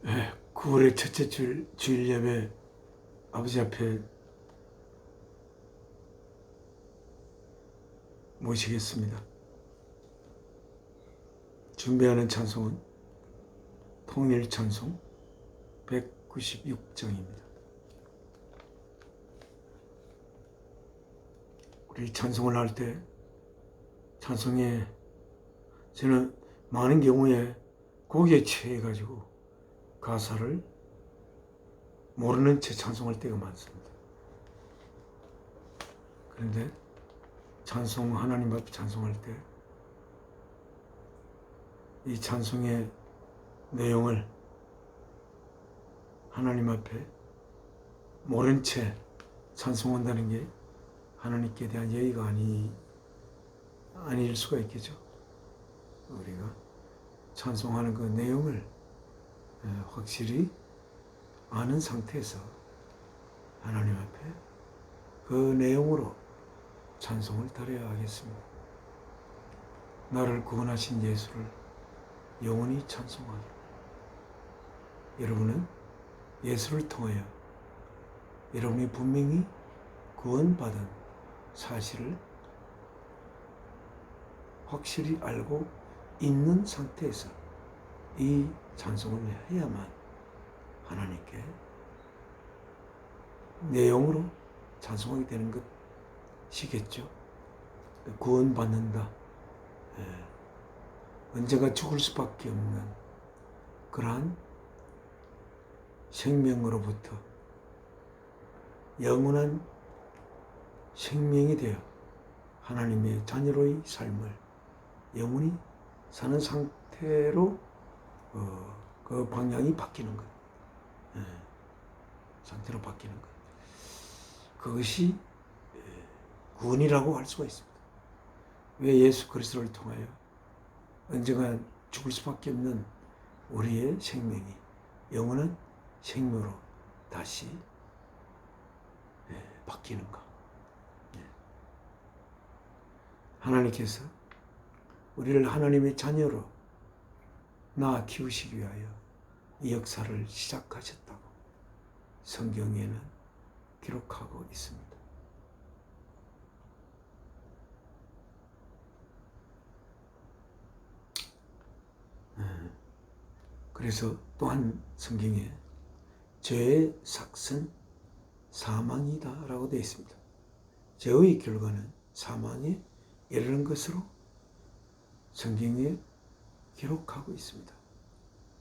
9월의 첫째 주일 예배 아버지 앞에 모시겠습니다. 준비하는 찬송은 통일 찬송 196장입니다. 우리 찬송을 할 때 찬송에 저는 많은 경우에 거기에 취해가지고 가사를 모르는 채 찬송할 때가 많습니다. 그런데 찬송, 하나님 앞에 찬송할 때 이 찬송의 내용을 하나님 앞에 모른 채 찬송한다는 게 하나님께 대한 예의가 아닐 수가 있겠죠. 우리가 찬송하는 그 내용을 확실히 아는 상태에서 하나님 앞에 그 내용으로 찬송을 드려야 하겠습니다. 나를 구원하신 예수를 영원히 찬송하리. 여러분은 예수를 통하여 여러분이 분명히 구원받은 사실을 확실히 알고 있는 상태에서 이 찬송을 해야만 하나님께 내용으로 찬송하게 되는 것이겠죠. 구원받는다. 언제가 죽을 수밖에 없는 그러한 생명으로부터 영원한 생명이 되어 하나님의 자녀로의 삶을 영원히 사는 상태로 그 방향이 바뀌는 것. 상태로 바뀌는 것. 그것이 구원이라고 할 수가 있습니다. 왜 예수 그리스도를 통하여 언젠가 죽을 수밖에 없는 우리의 생명이 영원한 생명으로 다시 바뀌는가. 하나님께서 우리를 하나님의 자녀로 낳아 키우시기 위하여 이 역사를 시작하셨다고 성경에는 기록하고 있습니다. 그래서 또한 성경에 죄의 삭은 사망이다 라고 되어 있습니다. 죄의 결과는 사망에 이르는 것으로 성경에 기록하고 있습니다.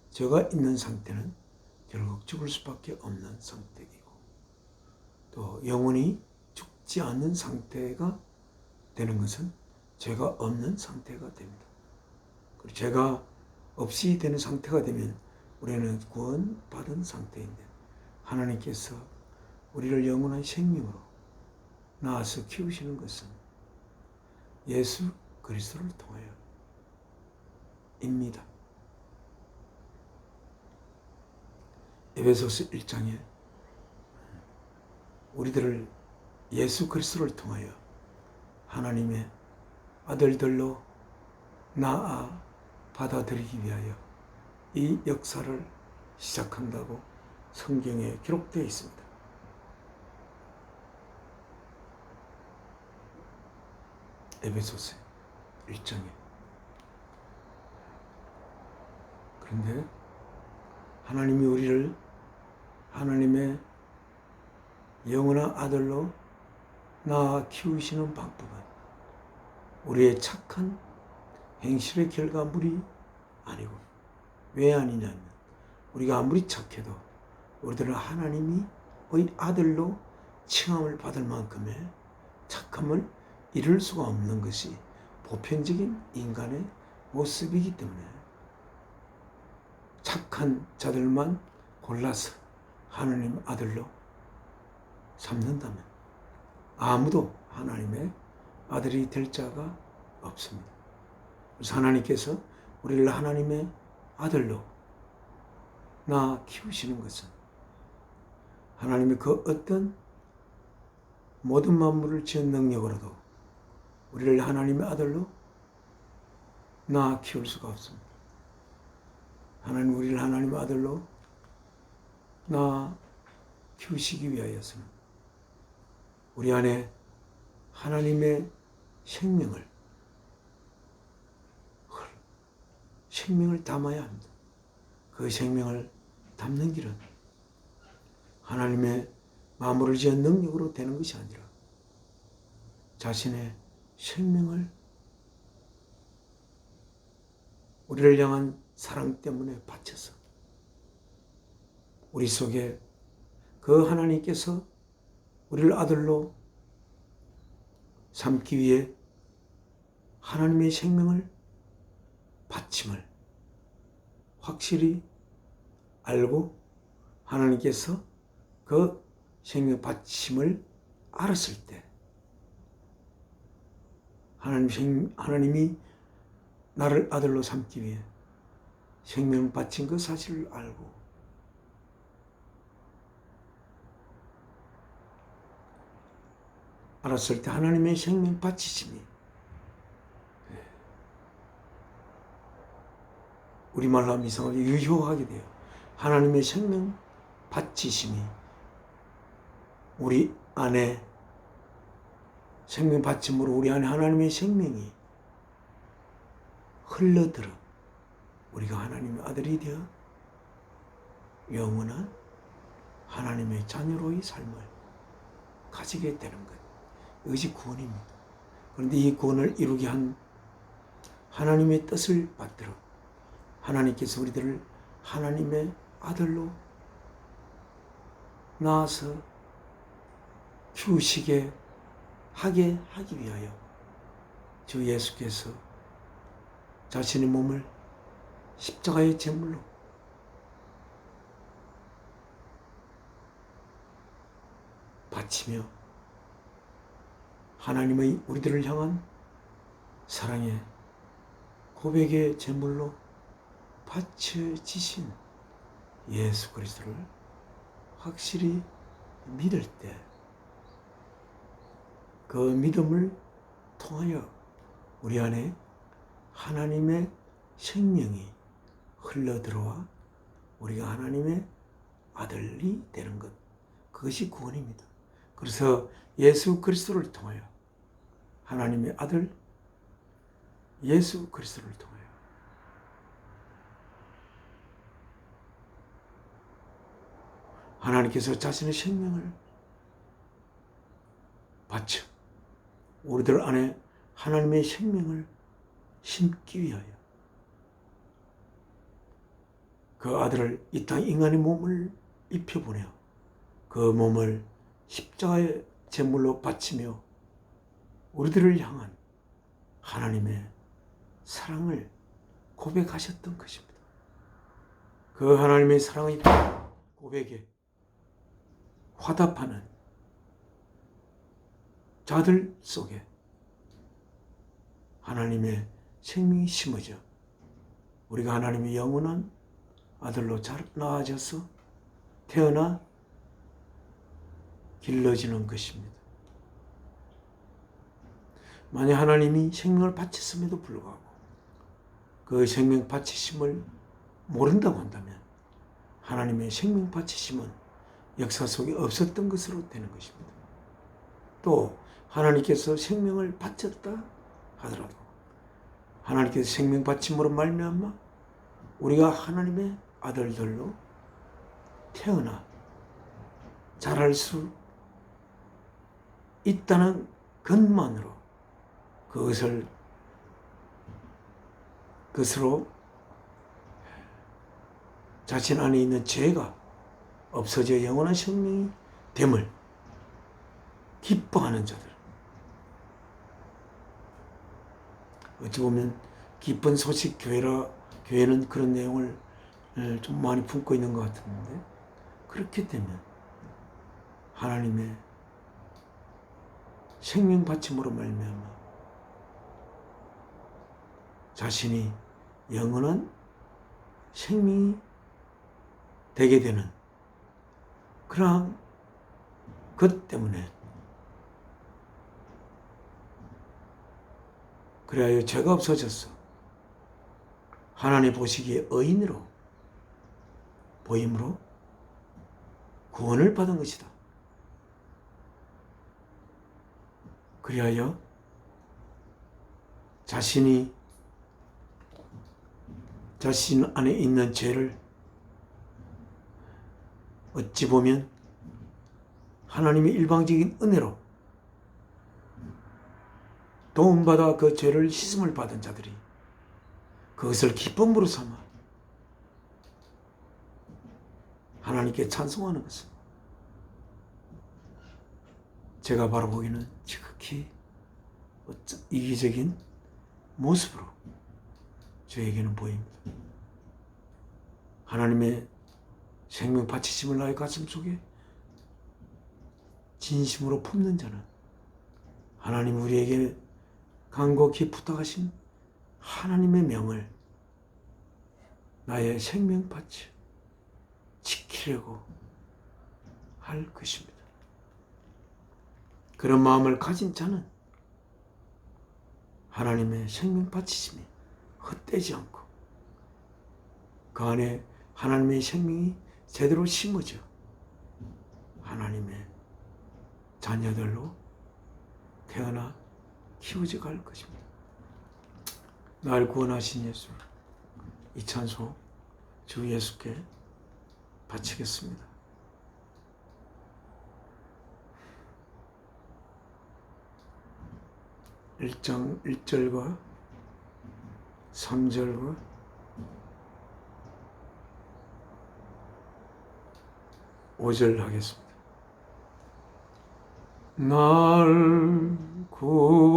죄가 있는 상태는 결국 죽을 수밖에 없는 상태이고 또 영원히 죽지 않는 상태가 되는 것은 죄가 없는 상태가 됩니다. 그리고 죄가 없이 되는 상태가 되면 우리는 구원받은 상태인데 하나님께서 우리를 영원한 생명으로 낳아서 키우시는 것은 예수 그리스도를 통하여입니다. 에베소서 1장에 우리들을 예수 그리스도를 통하여 하나님의 아들들로 낳아 받아들이기 위하여 이 역사를 시작한다고 성경에 기록되어 있습니다. 에베소서 1장에. 그런데 하나님이 우리를 하나님의 영원한 아들로 낳아 키우시는 방법은 우리의 착한 행실의 결과물이 아니고 왜 아니냐면 우리가 아무리 착해도 우리들은 하나님의 아들로 칭함을 받을 만큼의 착함을 이룰 수가 없는 것이 보편적인 인간의 모습이기 때문에 착한 자들만 골라서 하나님 아들로 삼는다면 아무도 하나님의 아들이 될 자가 없습니다. 그래서 하나님께서 우리를 하나님의 아들로 낳아 키우시는 것은 하나님의 그 어떤 모든 만물을 지은 능력으로도 우리를 하나님의 아들로 낳아 키울 수가 없습니다. 하나님 우리를 하나님의 아들로 나 키우시기 위하여서는 우리 안에 하나님의 생명을 담아야 합니다. 그 생명을 담는 길은 하나님의 마음을 지은 능력으로 되는 것이 아니라 자신의 생명을 우리를 향한 사랑 때문에 바쳐서 우리 속에 그 하나님께서 우리를 아들로 삼기 위해 하나님의 생명을 바침을 확실히 알고 하나님께서 그 생명 바침을 알았을 때 하나님이 나를 아들로 삼기 위해 생명을 바친 그 사실을 알고 알았을 때 하나님의 생명 바치심이 우리말로 하면 이상하게 유효하게 돼요. 하나님의 생명 바치심이 우리 안에 생명 바침으로 우리 안에 하나님의 생명이 흘러들어 우리가 하나님의 아들이 되어 영원한 하나님의 자녀로의 삶을 가지게 되는 것. 이것이 구원입니다. 그런데 이 구원을 이루게 한 하나님의 뜻을 받들어 하나님께서 우리들을 하나님의 아들로 낳아서 키우시게 하게 하기 위하여 주 예수께서 자신의 몸을 십자가의 제물로 바치며 하나님의 우리들을 향한 사랑의 고백의 제물로 바쳐지신 예수 그리스도를 확실히 믿을 때 그 믿음을 통하여 우리 안에 하나님의 생명이 흘러들어와 우리가 하나님의 아들이 되는 것. 그것이 구원입니다. 그래서 예수 그리스도를 통하여 하나님의 아들 예수 그리스도를 통하여 하나님께서 자신의 생명을 바쳐 우리들 안에 하나님의 생명을 심기 위하여 그 아들을 이 땅 인간의 몸을 입혀보내어 그 몸을 십자가의 제물로 바치며 우리들을 향한 하나님의 사랑을 고백하셨던 것입니다. 그 하나님의 사랑의 고백에 화답하는 자들 속에 하나님의 생명이 심어져 우리가 하나님의 영원한 아들로 낳아져서 태어나 길러지는 것입니다. 만약 하나님이 생명을 바쳤음에도 불구하고 그 생명 바치심을 모른다고 한다면 하나님의 생명 바치심은 역사 속에 없었던 것으로 되는 것입니다. 또 하나님께서 생명을 바쳤다 하더라도 하나님께서 생명 바침으로 말미암아 우리가 하나님의 아들들로 태어나 자랄 수 있다는 것만으로 그것으로 자신 안에 있는 죄가 없어져 영원한 생명이 됨을 기뻐하는 자들. 어찌 보면 기쁜 소식 교회는 그런 내용을 좀 많이 품고 있는 것 같은데 그렇게 되면 하나님의 생명 바침으로 말미암아 자신이 영원한 생명이 되게 되는 그러한 것 때문에 그래야 죄가 없어졌어. 하나님 보시기에 의인으로 보임으로 구원을 받은 것이다. 그리하여 자신 안에 있는 죄를 어찌 보면 하나님의 일방적인 은혜로 도움받아 그 죄를 씻음을 받은 자들이 그것을 기쁨으로 삼아 하나님께 찬송하는 것은 제가 바로 보기에는 지극히 이기적인 모습으로 저에게는 보입니다. 하나님의 생명 바치심을 나의 가슴 속에 진심으로 품는 자는 하나님 우리에게 간곡히 부탁하신 하나님의 명을 나의 생명같이 지키려고 할 것입니다. 그런 마음을 가진 자는 하나님의 생명 바치심이 헛되지 않고 그 안에 하나님의 생명이 제대로 심어져 하나님의 자녀들로 태어나 키워져 갈 것입니다. 날 구원하신 예수, 이 찬송 주 예수께 바치겠습니다. 일장 1절과 3절과 5절 하겠습니다. 날 구원하신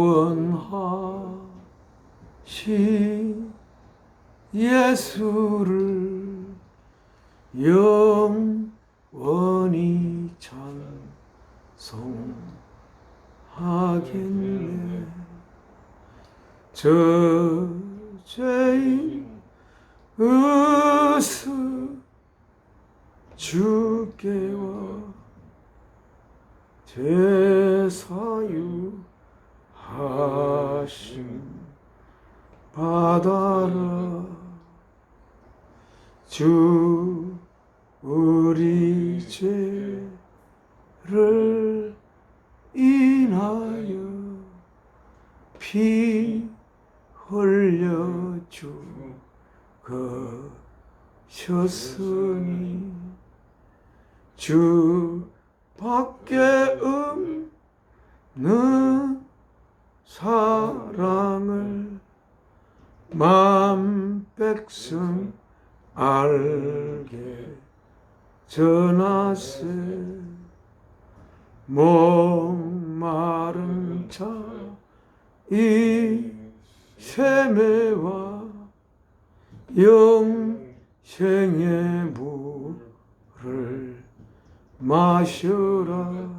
예수를 영원히 찬송하겠네. 저 죄인 어서 주께와 제사유하심 받아라. 주 우리 죄를 인하여 피 흘려 죽으셨으니 주 밖에 없는 사랑을 만 백성 알게 전하세. 목마른 자 이 세매와 영생의 물을 마셔라.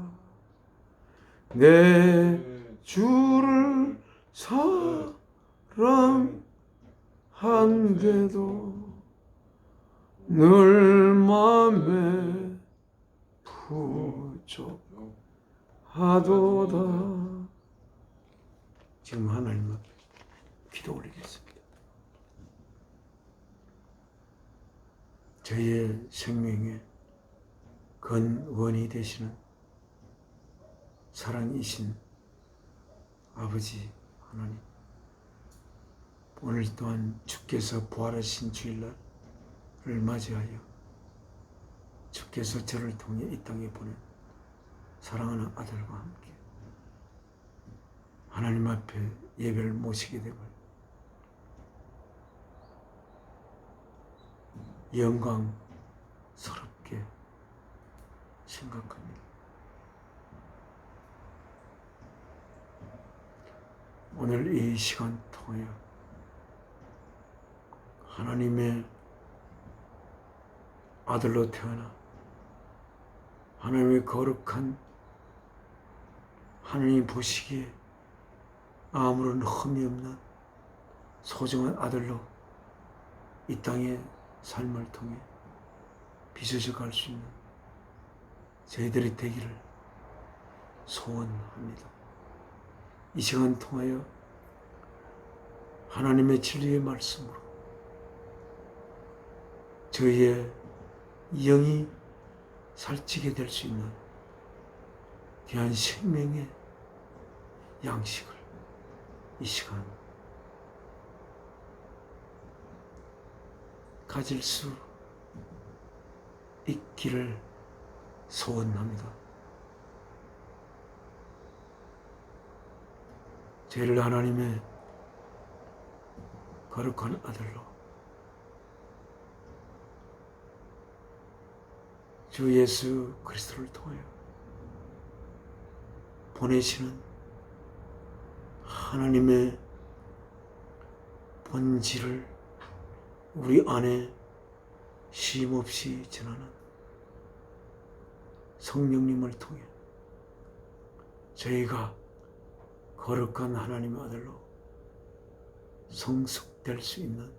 내 주를 사랑한데도 늘 맘에 부족하도다. 지금 하나님 앞에 기도 올리겠습니다. 저희의 생명의 근원이 되시는 사랑이신 아버지 하나님, 오늘 또한 주께서 부활하신 주일날을 맞이하여 주께서 저를 통해 이 땅에 보낸 사랑하는 아들과 함께 하나님 앞에 예배를 모시게 됨을 영광스럽게 생각합니다. 오늘 이 시간 통하여 하나님의 아들로 태어나 하나님의 거룩한 하나님 보시기에 아무런 흠이 없는 소중한 아들로 이 땅의 삶을 통해 빚어져 갈 수 있는 저희들이 되기를 소원합니다. 이 시간 통하여 하나님의 진리의 말씀으로 저희의 영이 살찌게 될 수 있는 귀한 생명의 양식을 이 시간 가질 수 있기를 소원합니다. 저희를 하나님의 거룩한 아들로 주 예수 그리스도를 통하여 보내시는 하나님의 본질을 우리 안에 쉼없이 전하는 성령님을 통해 저희가 거룩한 하나님의 아들로 성숙될 수 있는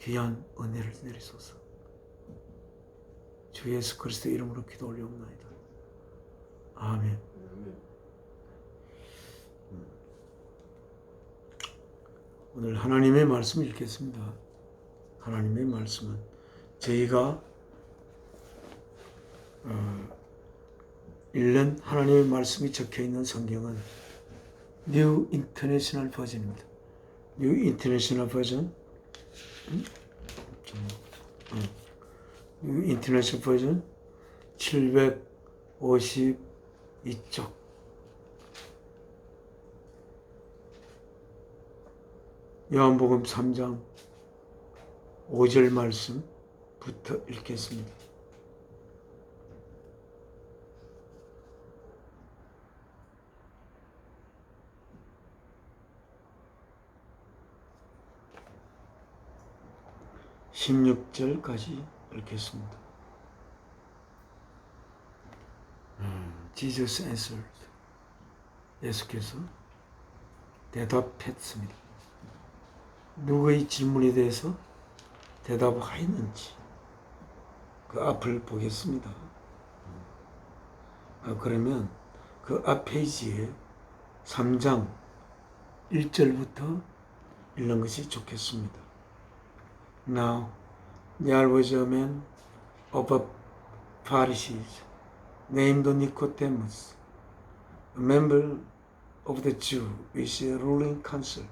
귀한 은혜를 내리소서. 주 예수 그리스도 이름으로 기도 올려옵나이다. 아멘. 오늘 하나님의 말씀을 읽겠습니다. 하나님의 말씀은 저희가 읽는 하나님의 말씀이 적혀있는 성경은 New International Version입니다. New International Version New International Version 752쪽 요한복음 3장 5절 말씀부터 읽겠습니다. (16절까지) 읽겠습니다. Jesus answered. 예수께서 대답했습니다. 누구의 질문에 대해서 대답하였는지 그 앞을 보겠습니다. 그러면 그 앞 페이지에 3장 1절부터 읽는 것이 좋겠습니다. Now there was a man of the Pharisees named Nicodemus, a member of the Jewish ruling council.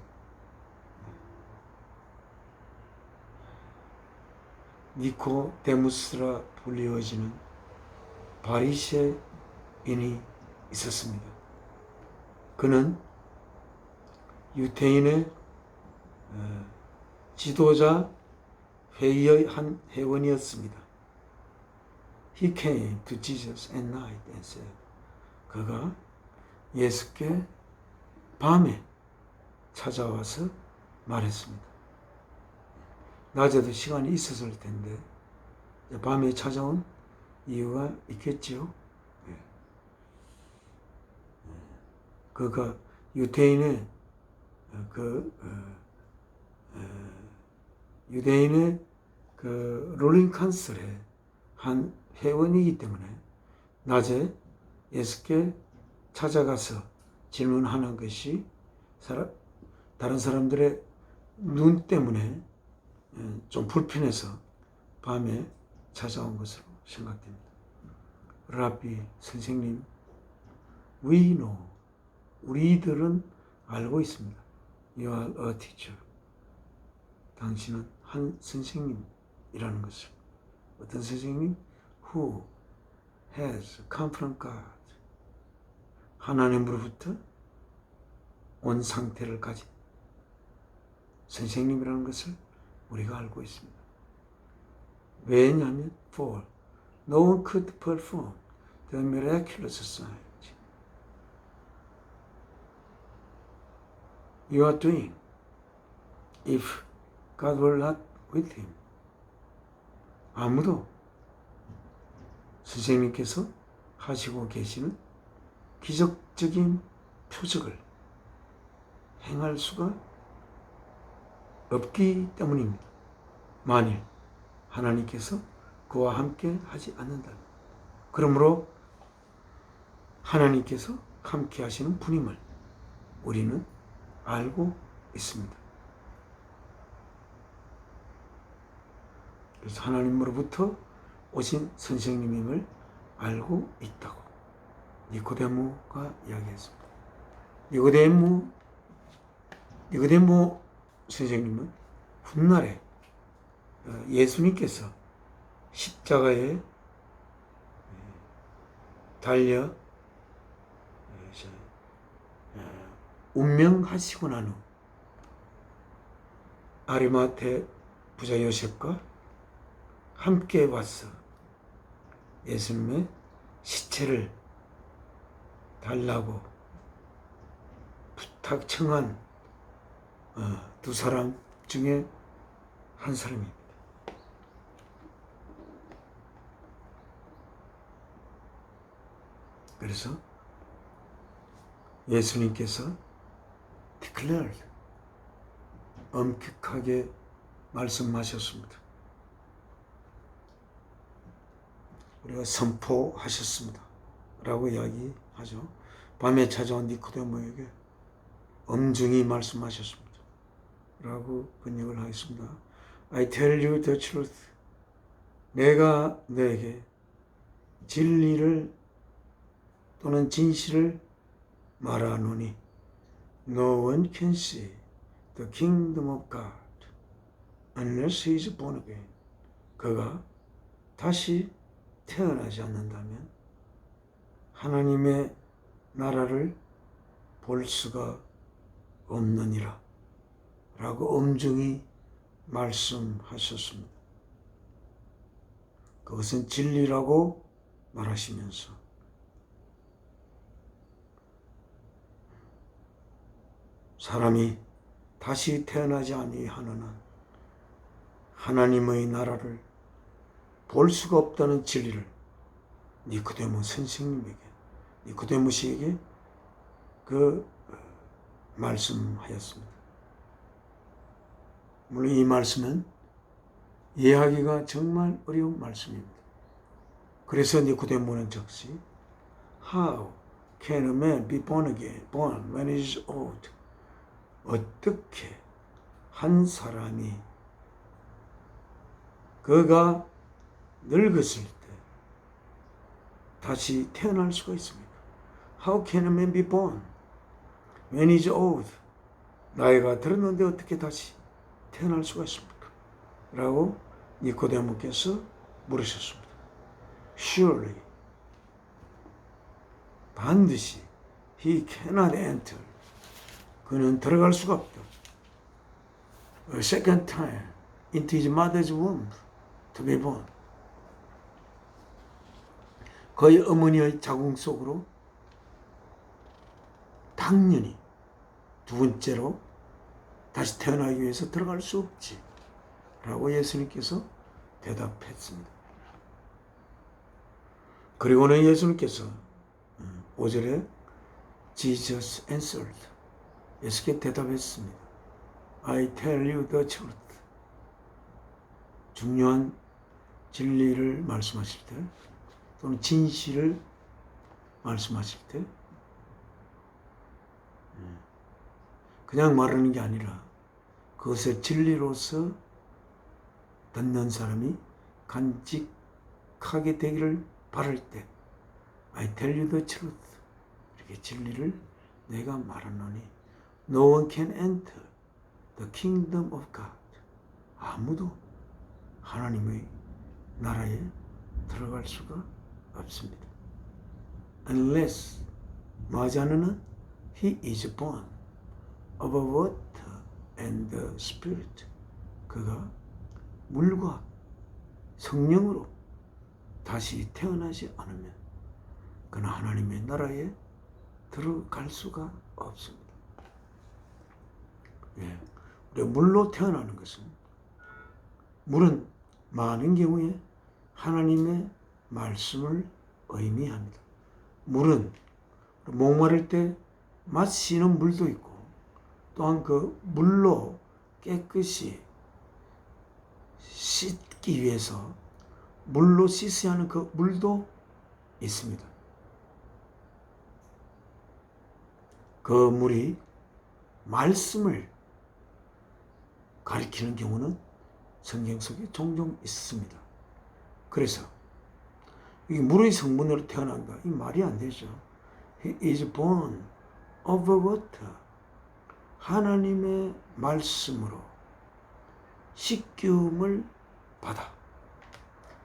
니코데무스라 불리어지는 바리새인이 있었습니다. 그는 유대인의 지도자 회의의 한 회원이었습니다. He came to Jesus at night and said. 그가 예수께 밤에 찾아와서 말했습니다. 낮에도 시간이 있었을 텐데 밤에 찾아온 이유가 있겠지요. 그가 유대인의 유대인의 롤링 칸슬의 한 회원이기 때문에 낮에 예수께 찾아가서 질문하는 것이 다른 사람들의 눈 때문에 좀 불편해서 밤에 찾아온 것으로 생각됩니다. 라비 선생님, we know, 우리들은 알고 있습니다. You are a teacher. 당신은 한 선생님이라는 것을. 어떤 선생님? Who has come from God. 하나님으로부터 온 상태를 가진 선생님이라는 것을 우리가 알고 있습니다. 왜냐하면 for no one could perform the miraculous signs you are doing if God were not with him. 아무도 선생님께서 하시고 계시는 기적적인 표적을 행할 수가 없기 때문입니다. 만일 하나님께서 그와 함께 하지 않는다면. 그러므로 하나님께서 함께 하시는 분임을 우리는 알고 있습니다. 그래서 하나님으로부터 오신 선생님임을 알고 있다고 니고데모가 이야기했습니다. 니고데모 선생님은 훗날에 예수님께서 십자가에 달려 운명하시고 난 후 아리마테 부자 요셉과 함께 와서 예수님의 시체를 달라고 부탁 청한 두 사람 중에 한 사람입니다. 그래서 예수님께서 declared, 엄격하게 말씀하셨습니다. 우리가 선포하셨습니다 라고 이야기하죠. 밤에 찾아온 니코데모에게 엄중히 말씀하셨습니다 라고 번역을 하겠습니다. I tell you the truth. 내가 너에게 진리를 또는 진실을 말하노니 No one can see the kingdom of God unless he is born again. 그가 다시 태어나지 않는다면 하나님의 나라를 볼 수가 없느니라 라고 엄중히 말씀하셨습니다. 그것은 진리라고 말하시면서 사람이 다시 태어나지 아니하는 한 하나님의 나라를 볼 수가 없다는 진리를 니코데모 선생님에게, 니코데모 씨에게 말씀하였습니다. 물론 이 말씀은 이해하기가 정말 어려운 말씀입니다. 그래서 니코데모는 즉시 How can a man be born again, born when he is old? 어떻게 한 사람이 그가 늙었을 때 다시 태어날 수가 있습니까? How can a man be born when he is old? 나이가 들었는데 어떻게 다시 태어날 수가 있습니까? 라고 니코데모께서 물으셨습니다. Surely, 반드시 he cannot enter. 그는 들어갈 수가 없다. A second time into his mother's womb to be born. 그의 어머니의 자궁 속으로 당연히 두 번째로 다시 태어나기 위해서 들어갈 수 없지 라고 예수님께서 대답했습니다. 그리고는 예수님께서 5절에 Jesus answered, 예수께 대답했습니다. I tell you the truth. 중요한 진리를 말씀하실 때 또는 진실을 말씀하실 때 그냥 말하는 게 아니라 그것을 진리로서 듣는 사람이 간직하게 되기를 바랄 때 I tell you the truth. 이렇게 진리를 내가 말하노니 No one can enter the kingdom of God. 아무도 하나님의 나라에 들어갈 수가 없습니다. Unless, 뭐하지 않으나 he is born of water and the spirit. 그가 물과 성령으로 다시 태어나지 않으면 그는 하나님의 나라에 들어갈 수가 없습니다. 예, 우리가 물로 태어나는 것은 물은 많은 경우에 하나님의 말씀을 의미합니다. 물은 목마를 때 마시는 물도 있고 또한 그 물로 깨끗이 씻기 위해서 물로 씻어야 하는 그 물도 있습니다. 그 물이 말씀을 가리키는 경우는 성경 속에 종종 있습니다. 그래서 이게 물의 성분으로 태어난다. 이 말이 안 되죠. He is born of water. 하나님의 말씀으로 식기움을 받아.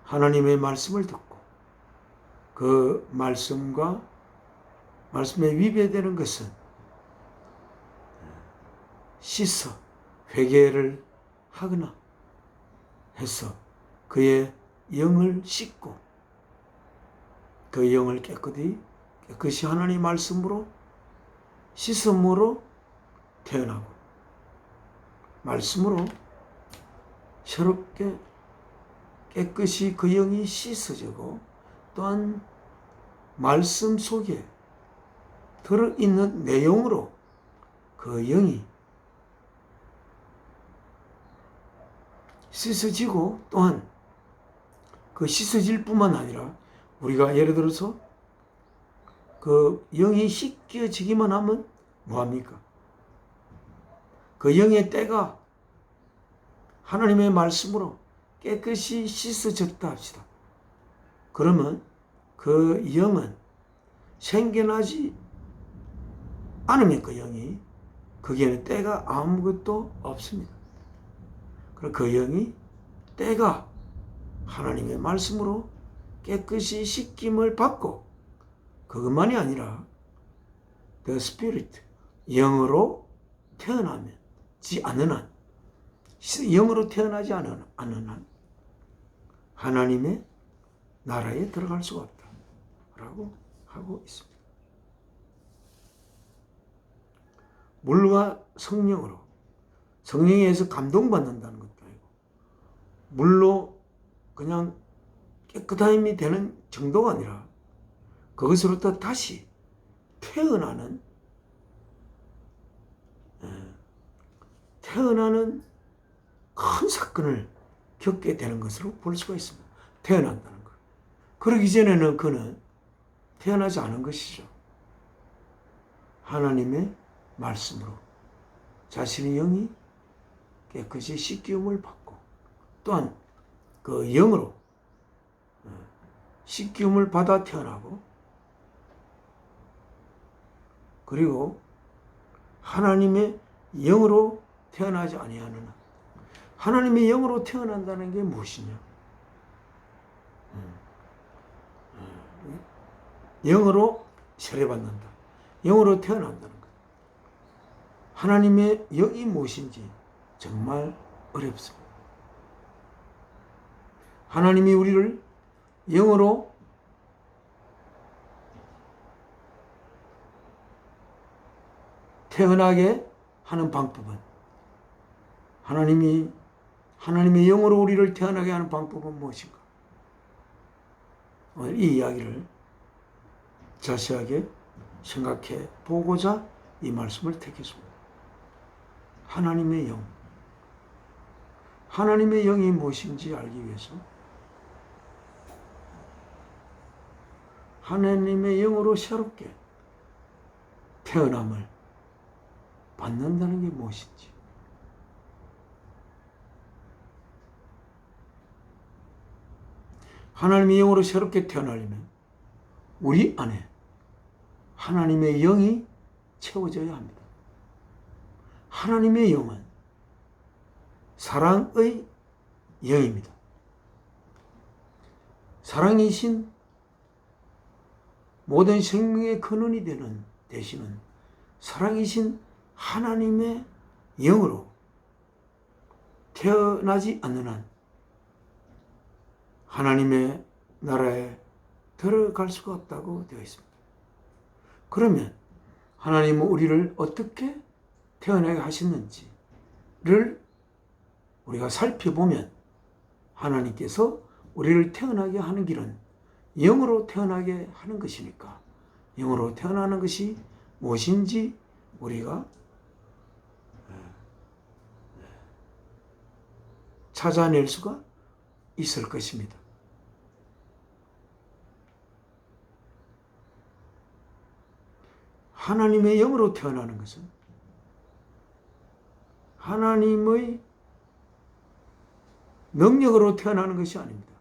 하나님의 말씀을 듣고 그 말씀에 위배되는 것은 씻어 회개를 하거나 해서 그의 영을 씻고 그 영을 깨끗이 하나님의 말씀으로 씻음으로 태어나고 말씀으로 새롭게 깨끗이 그 영이 씻어지고 또한 말씀 속에 들어있는 내용으로 그 영이 씻어지고 또한 그 씻어질 뿐만 아니라 우리가 예를 들어서 그 영이 씻겨지기만 하면 뭐합니까? 그 영의 때가 하나님의 말씀으로 깨끗이 씻어졌다 합시다. 그러면 그 영은 생겨나지 않으면 그 영이 거기에는 때가 아무것도 없습니다. 그럼 그 영이 때가 하나님의 말씀으로 깨끗이 씻김을 받고 그것만이 아니라 The Spirit 영으로 태어나지 않는 한 영으로 태어나지 않는 한 하나님의 나라에 들어갈 수가 없다 라고 하고 있습니다. 물과 성령으로 성령에 의해서 감동받는다는 것도 아니고 물로 그냥 깨끗함이 되는 정도가 아니라 그것으로부터 다시 태어나는 큰 사건을 겪게 되는 것으로 볼 수가 있습니다. 태어난다는 것. 그러기 전에는 그는 태어나지 않은 것이죠. 하나님의 말씀으로 자신의 영이 깨끗이 씻기움을 받고 또한 그 영으로 씻기움을 받아 태어나고 그리고 하나님의 영으로 태어나지 아니하는 한 하나님의 영으로 태어난다는 게 무엇이냐? 영으로 세례받는다. 영으로 태어난다는 것. 하나님의 영이 무엇인지 정말 어렵습니다. 하나님이 우리를 영으로 태어나게 하는 방법은 하나님의 영으로 우리를 태어나게 하는 방법은 무엇인가? 오늘 이 이야기를 자세하게 생각해 보고자 이 말씀을 택했습니다. 하나님의 영. 하나님의 영이 무엇인지 알기 위해서 하나님의 영으로 새롭게 태어남을 받는다는 게 무엇인지 하나님의 영으로 새롭게 태어나려면 우리 안에 하나님의 영이 채워져야 합니다. 하나님의 영은 사랑의 영입니다. 사랑이신 모든 생명의 근원이 되시는 사랑이신 하나님의 영으로 태어나지 않는 한 하나님의 나라에 들어갈 수가 없다고 되어 있습니다. 그러면 하나님은 우리를 어떻게 태어나게 하셨는지를 우리가 살펴보면 하나님께서 우리를 태어나게 하는 길은 영으로 태어나게 하는 것이니까 영으로 태어나는 것이 무엇인지 우리가 찾아낼 수가 있을 것입니다. 하나님의 영으로 태어나는 것은 하나님의 능력으로 태어나는 것이 아닙니다.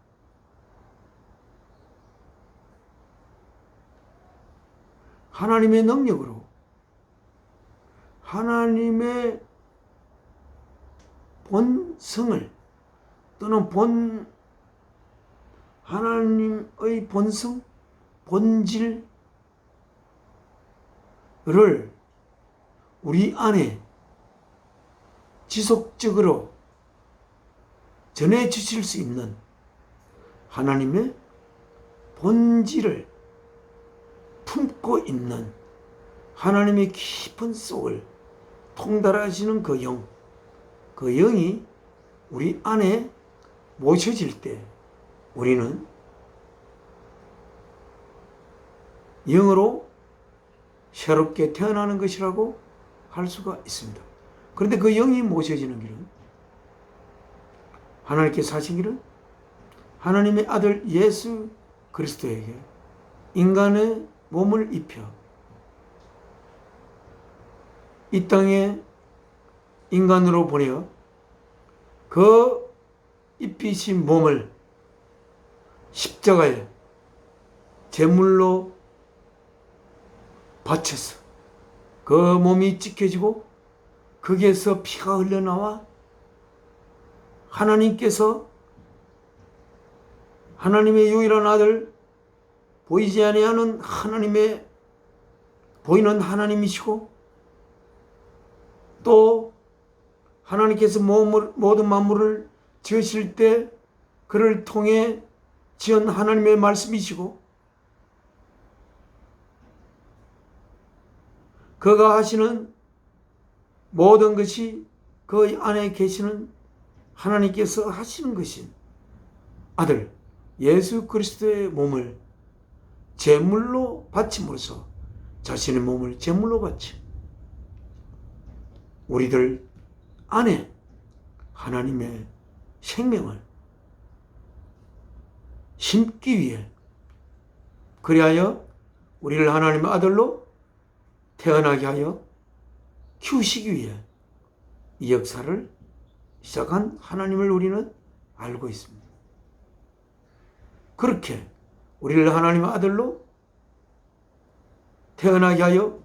하나님의 능력으로 하나님의 본성을 또는 하나님의 본성, 본질을 우리 안에 지속적으로 전해 주실 수 있는 하나님의 본질을 품고 있는 하나님의 깊은 속을 통달하시는 그 영, 그 영이 우리 안에 모셔질 때 우리는 영으로 새롭게 태어나는 것이라고 할 수가 있습니다. 그런데 그 영이 모셔지는 길은, 하나님께서 하신 길은 하나님의 아들 예수 그리스도에게 인간의 몸을 입혀 이 땅에 인간으로 보내어 그 입히신 몸을 십자가에 제물로 바쳐서 그 몸이 찢겨지고 거기에서 피가 흘러나와 하나님께서 하나님의 유일한 아들, 보이지 아니하는 하나님의 보이는 하나님이시고 또 하나님께서 모든 만물을 지으실 때 그를 통해 지은 하나님의 말씀이시고 그가 하시는 모든 것이 그 안에 계시는 하나님께서 하시는 것인 아들 예수 그리스도의 몸을 제물로 바침으로써 자신의 몸을 제물로 바쳐 우리들 안에 하나님의 생명을 심기 위해, 그리하여 우리를 하나님의 아들로 태어나게 하여 키우시기 위해 이 역사를 시작한 하나님을 우리는 알고 있습니다. 그렇게 우리를 하나님의 아들로 태어나게 하여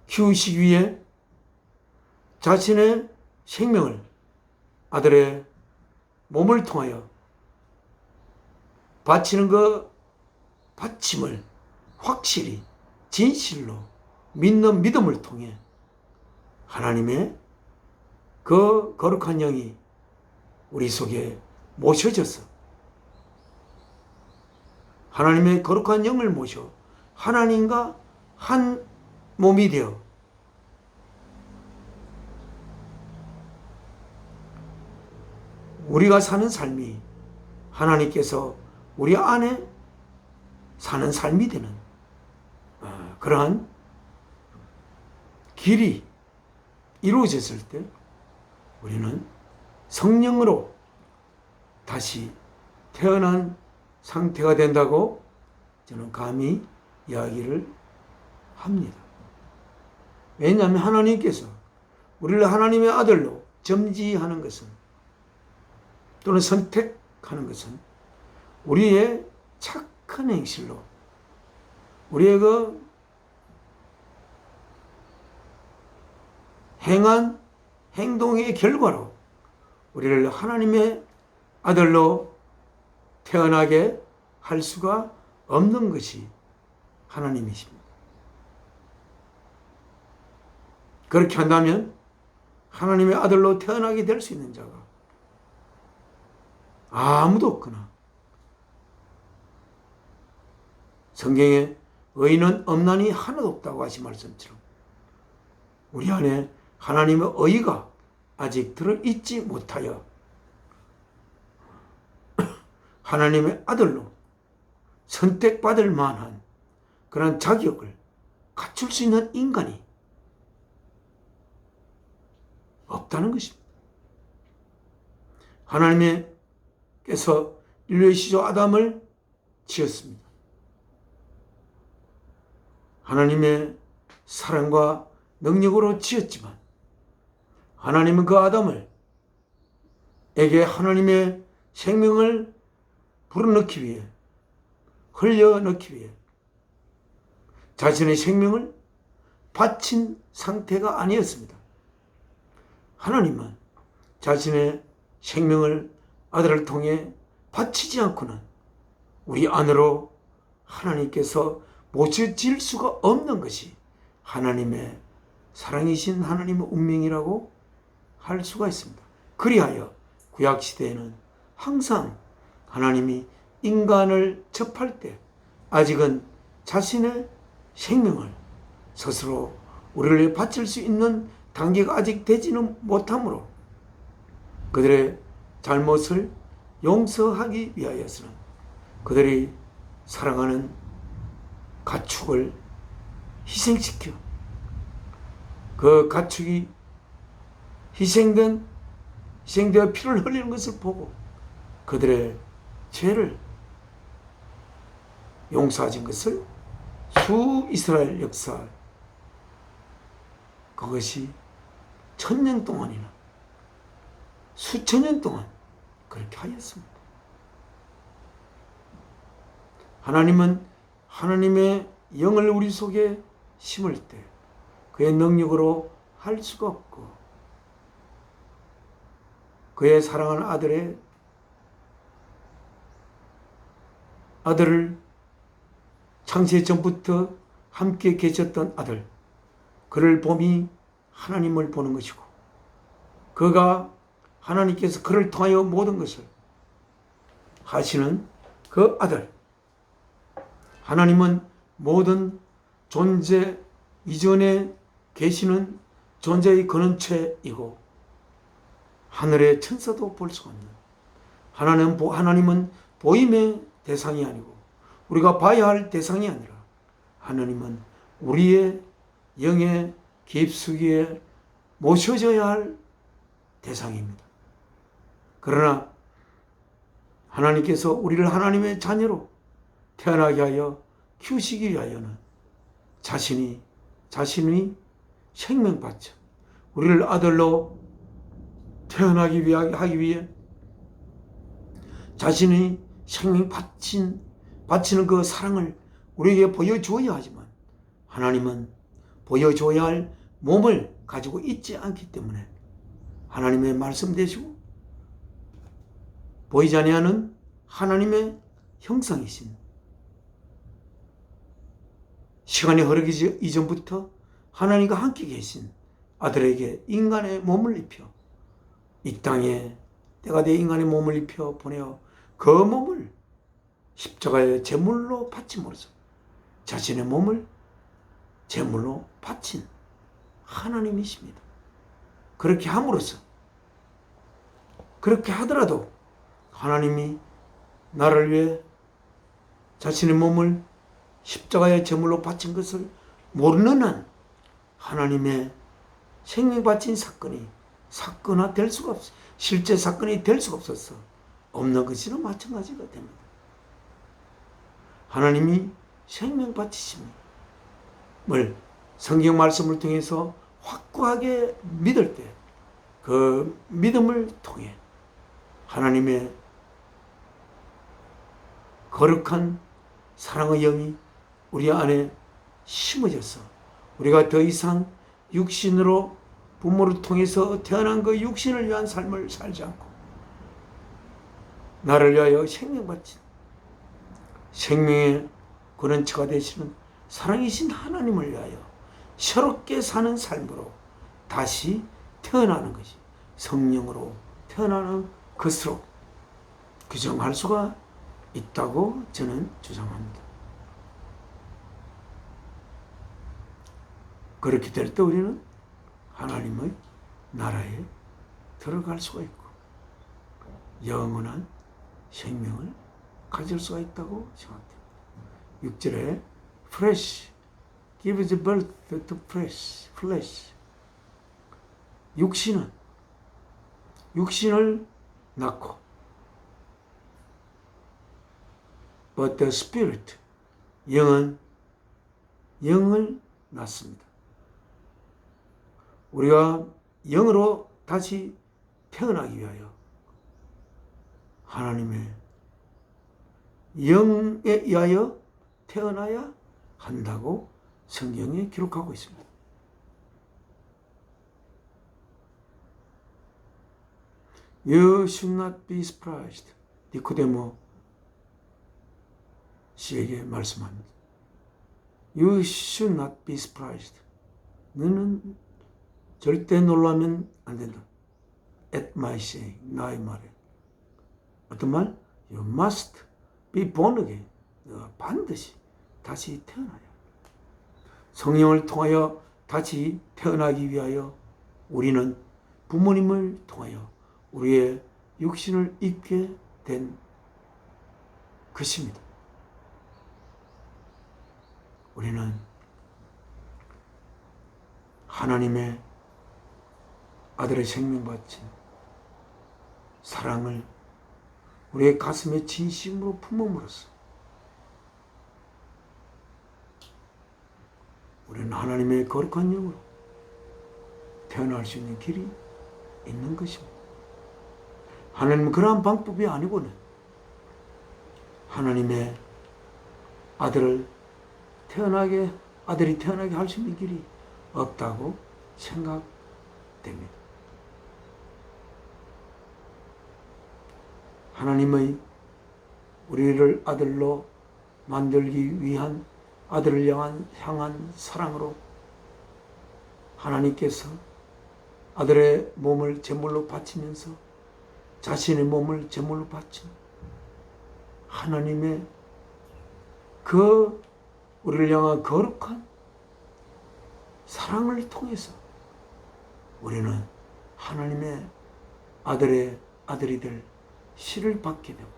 키우시기 위해 자신의 생명을 아들의 몸을 통하여 바치는 그 바침을 확실히 진실로 믿는 믿음을 통해 하나님의 그 거룩한 영이 우리 속에 모셔져서 하나님의 거룩한 영을 모셔 하나님과 한 몸이 되어 우리가 사는 삶이 하나님께서 우리 안에 사는 삶이 되는 그러한 길이 이루어졌을 때 우리는 성령으로 다시 태어난 상태가 된다고 저는 감히 이야기를 합니다. 왜냐하면 하나님께서 우리를 하나님의 아들로 점지하는 것은 또는 선택하는 것은 우리의 착한 행실로 우리의 그 행한 행동의 결과로 우리를 하나님의 아들로 태어나게 할 수가 없는 것이 하나님이십니다. 그렇게 한다면 하나님의 아들로 태어나게 될 수 있는 자가 아무도 없거나 성경에 의인은 없나니 하나도 없다고 하신 말씀처럼 우리 안에 하나님의 의가 아직 들어있지 못하여 하나님의 아들로 선택받을 만한 그런 자격을 갖출 수 있는 인간이 없다는 것입니다. 하나님께서 인류의 시조 아담을 지었습니다. 하나님의 사랑과 능력으로 지었지만 하나님은 그 아담에게 하나님의 생명을 불어넣기 위해 흘려넣기 위해 자신의 생명을 바친 상태가 아니었습니다. 하나님은 자신의 생명을 아들을 통해 바치지 않고는 우리 안으로 하나님께서 모셔질 수가 없는 것이 하나님의 사랑이신 하나님의 운명이라고 할 수가 있습니다. 그리하여 구약시대에는 항상 하나님이 인간을 접할 때 아직은 자신의 생명을 스스로 우리를 위해 바칠 수 있는 단계가 아직 되지는 못하므로 그들의 잘못을 용서하기 위하여서는 그들이 사랑하는 가축을 희생시켜 그 가축이 희생되어 피를 흘리는 것을 보고 그들의 죄를 용서하신 것을 수 이스라엘 역사 그것이 1000년 동안이나 수천 년 동안 그렇게 하였습니다. 하나님은 하나님의 영을 우리 속에 심을 때 그의 능력으로 할 수가 없고 그의 사랑하는 아들을 창세 전부터 함께 계셨던 아들 그를 봄이 하나님을 보는 것이고 그가 하나님께서 그를 통하여 모든 것을 하시는 그 아들 하나님은 모든 존재 이전에 계시는 존재의 근원체이고 하늘의 천사도 볼 수가 없는 하나님은 보임의 대상이 아니고 우리가 봐야 할 대상이 아니라 하나님은 우리의 영의 깊숙이에 모셔져야 할 대상입니다. 그러나 하나님께서 우리를 하나님의 자녀로 태어나게 하여 키우시기 위하여는 자신이 생명 바쳐 우리를 아들로 태어나기 하기 위해 자신이 생명 바치는 그 사랑을 우리에게 보여주어야 하지만 하나님은 보여줘야 할 몸을 가지고 있지 않기 때문에 하나님의 말씀 되시고 보이지 아니하는 하나님의 형상이신 시간이 흐르기 이전부터 하나님과 함께 계신 아들에게 인간의 몸을 입혀 이 땅에 때가 되어 인간의 몸을 입혀 보내어 그 몸을 십자가의 제물로 바침으로써 자신의 몸을 제물로 바친 하나님이십니다. 그렇게 함으로써 그렇게 하더라도 하나님이 나를 위해 자신의 몸을 십자가의 제물로 바친 것을 모르는 한 하나님의 생명 바친 사건화 될 수가 없어. 실제 사건이 될 수가 없어서 없는 것이나 마찬가지가 됩니다. 하나님이 생명 바치심을 성경 말씀을 통해서 확고하게 믿을 때 그 믿음을 통해 하나님의 거룩한 사랑의 영이 우리 안에 심어져서 우리가 더 이상 육신으로 부모를 통해서 태어난 그 육신을 위한 삶을 살지 않고 나를 위하여 생명 바친 생명의 근원처가 되시는 사랑이신 하나님을 위하여 새롭게 사는 삶으로 다시 태어나는 것이 성령으로 태어나는 것으로 규정할 수가 있다고 저는 주장합니다. 그렇게 될 때 우리는 하나님의 나라에 들어갈 수가 있고 영원한 생명을 가질 수가 있다고 생각합니다. 6절에 flesh gives birth to flesh 육신을 낳고 but the spirit 영을 낳습니다. 우리가 영으로 다시 태어나기 위하여 하나님의 영에 의하여 태어나야 한다고 성경에 기록하고 있습니다. You should not be surprised. 니코데모 씨에게 말씀합니다. You should not be surprised. 너는 절대 놀라면 안 된다. At my saying, 나의 말에. 어떤 말? You must be born again. 너가 반드시 다시 태어나야. 성령을 통하여 다시 태어나기 위하여 우리는 부모님을 통하여 우리의 육신을 입게 된 것입니다. 우리는 하나님의 아들의 생명 바친 사랑을 우리의 가슴에 진심으로 품음으로써 우리는 하나님의 거룩한 영으로 태어날 수 있는 길이 있는 것입니다. 하나님은 그러한 방법이 아니고는 하나님의 아들이 태어나게 할 수 있는 길이 없다고 생각됩니다. 하나님의 우리를 아들로 만들기 위한 아들을 향한 사랑으로 하나님께서 아들의 몸을 제물로 바치면서 자신의 몸을 제물로 바친 하나님의 그 우리를 향한 거룩한 사랑을 통해서 우리는 하나님의 아들이 될 씨를 받게 되고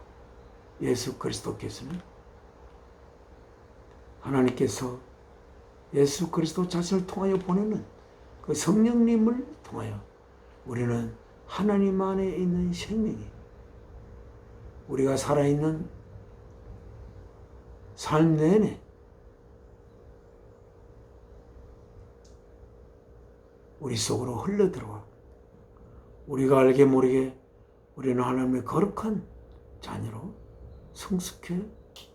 예수 그리스도께서는 하나님께서 예수 그리스도 자신을 통하여 보내는 그 성령님을 통하여 우리는 하나님 안에 있는 생명이 우리가 살아있는 삶 내내 우리 속으로 흘러들어와 우리가 알게 모르게 우리는 하나님의 거룩한 자녀로 성숙해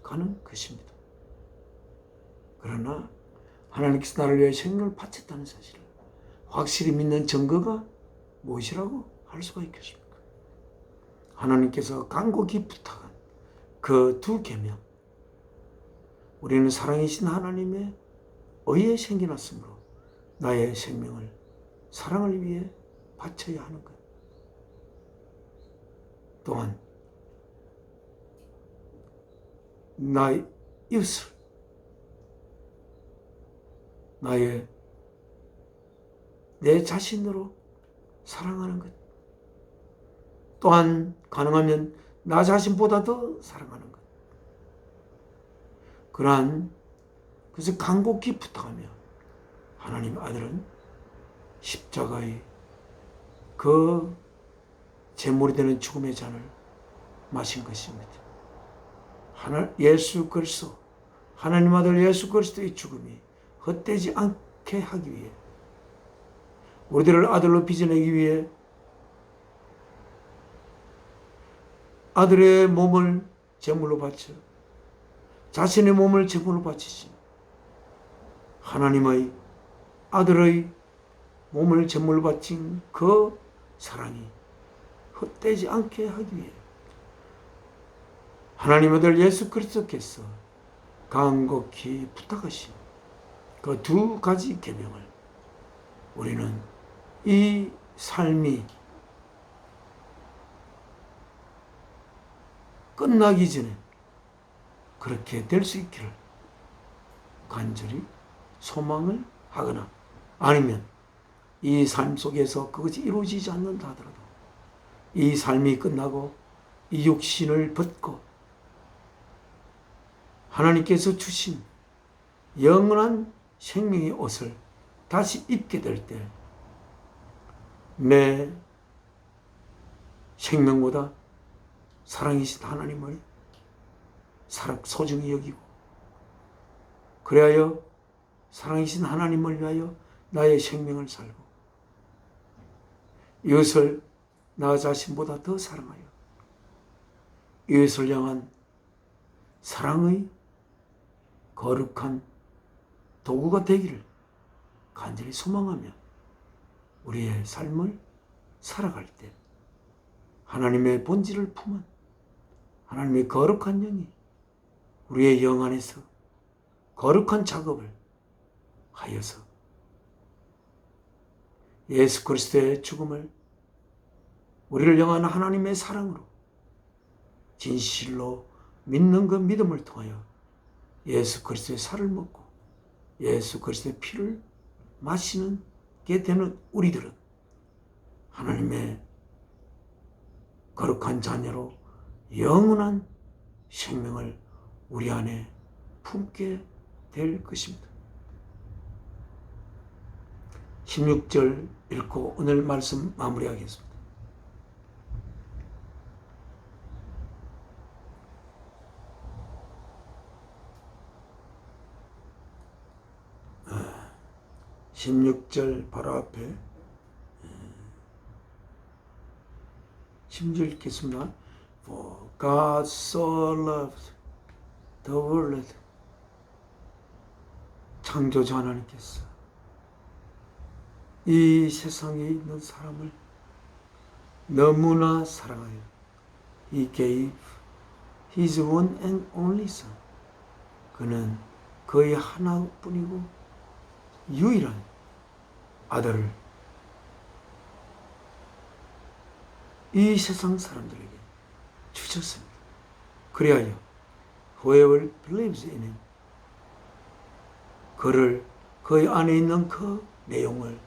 가는 것입니다. 그러나 하나님께서 나를 위해 생명을 바쳤다는 사실을 확실히 믿는 증거가 무엇이라고 할 수가 있겠습니까? 하나님께서 간곡히 부탁한 그 두 계명, 우리는 사랑이신 하나님의 의에 생겨났으므로 나의 생명을 사랑을 위해 바쳐야 하는 것. 또한 나의 이웃을 내 자신으로 사랑하는 것. 또한 가능하면 나 자신보다 더 사랑하는 것. 그러한 그래서 간곡히 부탁하며 하나님 아들은 십자가의 그 제물이 되는 죽음의 잔을 마신 것입니다. 예수 그리스도, 하나님 아들 예수 그리스도의 죽음이 헛되지 않게 하기 위해 우리들을 아들로 빚어내기 위해 아들의 몸을 제물로 바쳐 자신의 몸을 제물로 바치신 하나님의 아들의 몸을 제물로 바친 그 사랑이 헛되지 않게 하기 위해 하나님 아들 예수 그리스도께서 간곡히 부탁하신 그 두 가지 계명을 우리는 이 삶이 끝나기 전에 그렇게 될 수 있기를 간절히 소망을 하거나 아니면 이 삶 속에서 그것이 이루어지지 않는다 하더라도 이 삶이 끝나고 이 육신을 벗고 하나님께서 주신 영원한 생명의 옷을 다시 입게 될 때 내 생명보다 사랑이신 하나님을 소중히 여기고 그래야 사랑이신 하나님을 위하여 나의 생명을 살고 이것을 나 자신보다 더 사랑하여 이것을 향한 사랑의 거룩한 도구가 되기를 간절히 소망하며 우리의 삶을 살아갈 때 하나님의 본질을 품은 하나님의 거룩한 영이 우리의 영 안에서 거룩한 작업을 하여서 예수 그리스도의 죽음을 우리를 향한 하나님의 사랑으로 진실로 믿는 그 믿음을 통하여 예수 그리스도의 살을 먹고 예수 그리스도의 피를 마시는 게 되는 우리들은 하나님의 거룩한 자녀로 영원한 생명을 우리 안에 품게 될 것입니다. 16절 읽고 오늘 말씀 마무리하겠습니다. 아, 16절 바로 앞에 16절 읽겠습니다. For God so loved the world. 창조주 하나님께서 이 세상에 있는 사람을 너무나 사랑하여 He gave His one and only Son. 그는 그의 하나뿐이고 유일한 아들을 이 세상 사람들에게 주셨습니다. 그리하여 whoever believes in him, 그를 그의 안에 있는 그 내용을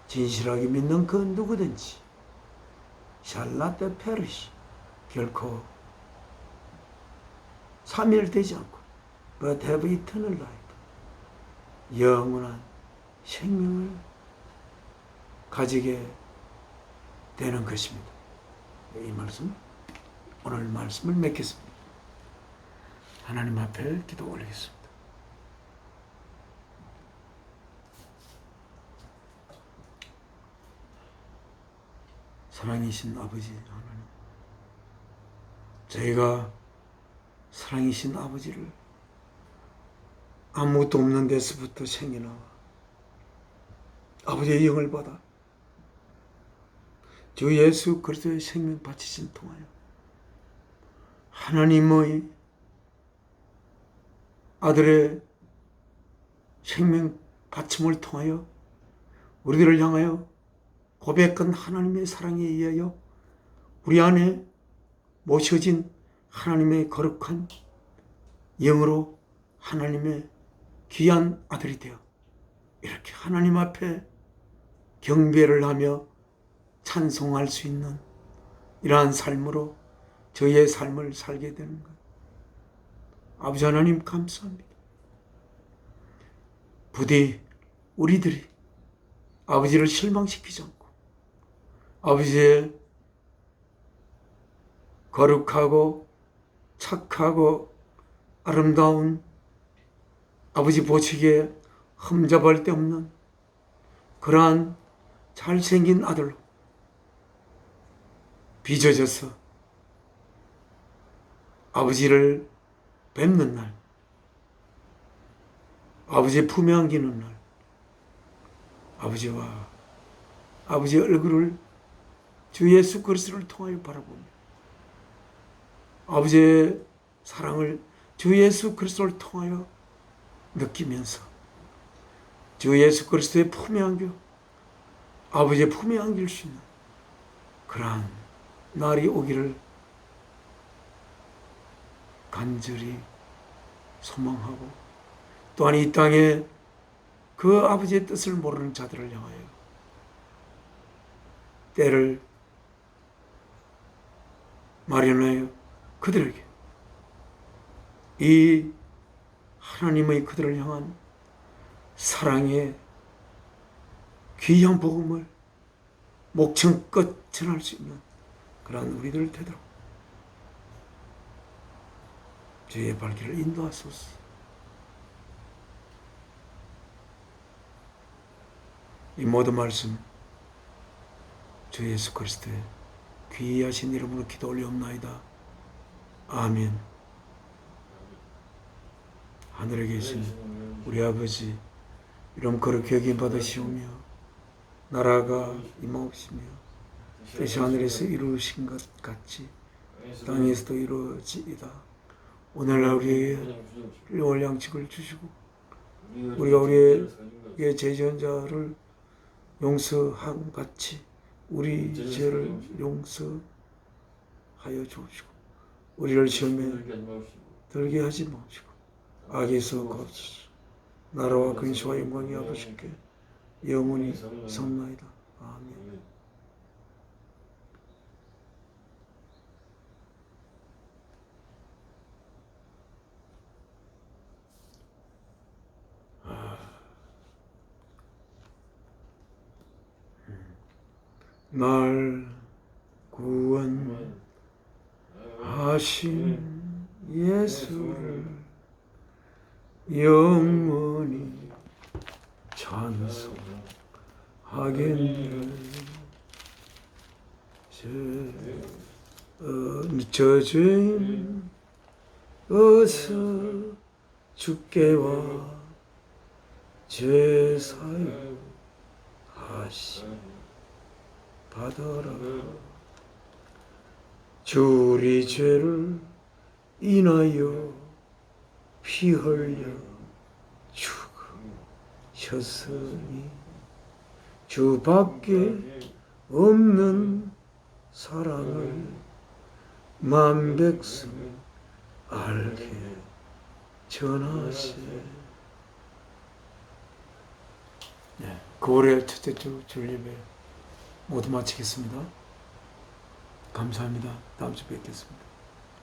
진실하게 믿는 그 누구든지 shall not perish, 결코 사멸되지 않고 but have eternal life, 영원한 생명을 가지게 되는 것입니다. 이 말씀, 오늘 말씀을 맺겠습니다. 하나님 앞에 기도 올리겠습니다. 사랑이신 아버지 하나님, 저희가 사랑이신 아버지를 아무것도 없는 데서부터 생겨나와 아버지의 영을 받아 주 예수 그리스도의 생명 바치신 통하여 하나님의 아들의 생명 바침을 통하여 우리들을 향하여 고백한 하나님의 사랑에 의하여 우리 안에 모셔진 하나님의 거룩한 영으로 하나님의 귀한 아들이 되어 이렇게 하나님 앞에 경배를 하며 찬송할 수 있는 이러한 삶으로 저희의 삶을 살게 되는 것, 아버지 하나님 감사합니다. 부디 우리들이 아버지를 실망시키지 않고 아버지의 거룩하고 착하고 아름다운 아버지 보시기에 흠잡을 데 없는 그러한 잘생긴 아들로 빚어져서 아버지를 뵙는 날, 아버지의 품에 안기는 날, 아버지와 아버지의 얼굴을 주 예수 그리스도를 통하여 바라보며 아버지의 사랑을 주 예수 그리스도를 통하여 느끼면서 주 예수 그리스도의 품에 안겨 아버지의 품에 안길 수 있는 그러한 날이 오기를 간절히 소망하고, 또한 이 땅에 그 아버지의 뜻을 모르는 자들을 향하여 때를 마련하여 그들에게 이 하나님의 그들을 향한 사랑의 귀한 복음을 목청껏 전할 수 있는 그러한 우리들 되도록 주의 발길을 인도하소서. 이 모든 말씀 주 예수 그리스도의 귀하신 이름으로 기도 올리옵나이다. 아멘. 하늘에 계신 우리 아버지 이름 거룩히 여김 받으시오며 나라가 임하옵시며 뜻이 하늘에서 이루어진 것 같이 땅에서도 이루어지이다. 오늘날 우리에게 올 양식을 주시고 우리가 우리에게 죄지은 자를 용서함 같이 우리 죄를 용서하여 주옵시고 우리를 시험에 들게 하지 마시고 악에서 거두시고 나라와 근시와 영광이 아버지께 영원히 섬나이다. 아멘. 날 구원하신 예수를 영원히 찬송하겠네. 저 죄인 어서 주께 와 제사여 하시 받아라. 주 우리 죄를 인하여 피 흘려 죽으셨으니 주 밖에 없는 사랑을 만 백성 알게 전하세. 네, 9월의 첫째 주 주일예배 모두 마치겠습니다. 감사합니다. 다음 주 뵙겠습니다.